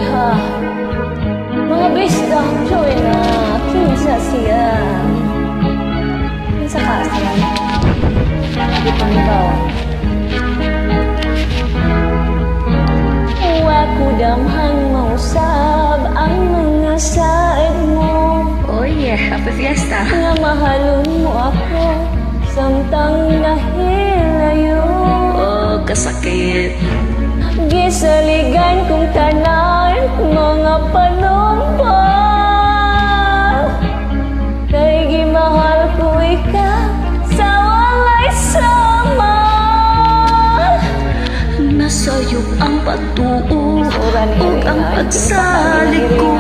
ha. Mga bisda joy na kinsa siya. Kinsa ka siya. Di panibaw. Wa ko damhang mausab ang mga saad mo. Oh yeah, happy fiesta. Nga mahalon mo ako samtang nahilayo. Oh, kasakit. Gisaligan kong tanan mga panumpa. Kay gimahal ko ikaw sa walay sama. Nasayop ang pagtuo o ang pagsalig ko.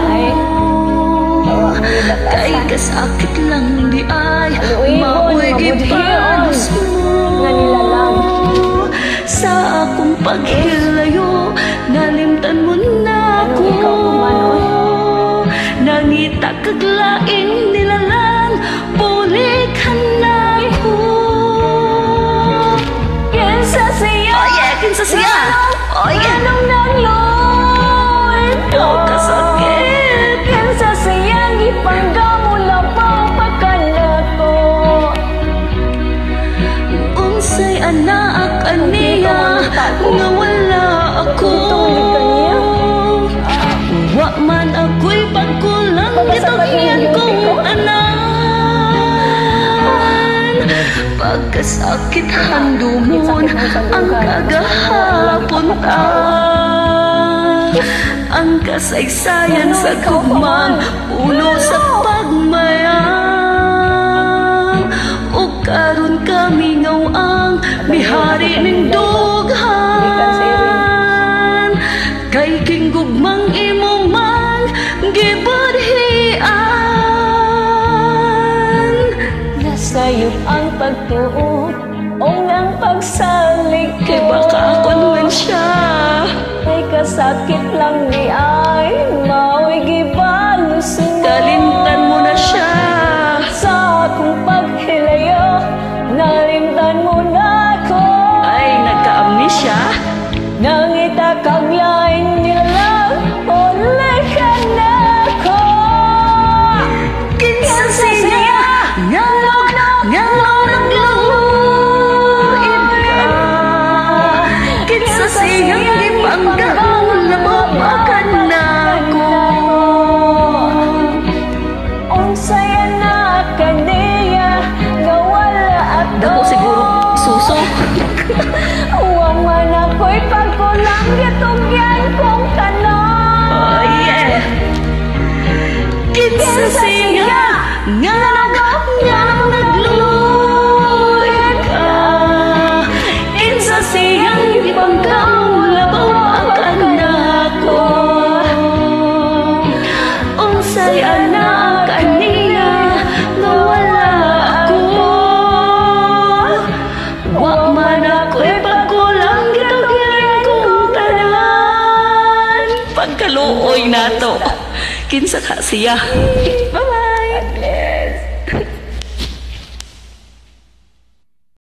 Kay kasakit lang di ay maoy gipalos mo. Sa akong paghilayo nalimtan mo na ako. Nangita kaglaing nilalang pulikan na ko. Kinsa siya? Oh yeah, kinsa siya? Oh yeah. Anong nangloy ko? Oh, kasakit. Kinsa siya? Gipanggamo labaw pagkanako. Unsay anak aniya nga wala ako. Wa man ako'y pagkulang gitugyan kong anan. Pagkasakit handumon ang kagahapon ta. Ang kasaysayan sa gugmang puno sa pagmayang. O karon kami ngawang bihari ning dughan. Kay king gugmang imo man gibadhian. Nasayop ang pagtuo o ang pagsalig ko. Kay baka ako naman siya. Kay kasakit lang ni ay mao'y gibalos mo. Kalimtan mo na siya. Sa akong paghilayo nalimtan mo na ako. Ay, nagka-amnesia. Nangita kang laing nilang ulikan na ko. Kinsa siya ngalog nagluid ka. Kinsa siya gipanggang lababakan na ko. Unsay anak kaniya nga wala ako. Dako siguro suso. Wa man ako'y pagkulang gitugyan kong tanan. Oh yeah. Kinsa siya ngalog nagluid ka. Kinsa siya gipanggang lababakan na ko. Unsay anak aniya nga wala ako. Wa man ako'y pagkulang gitugyan kong tanan. Pagkaluoy nato. Kinsa ka siya?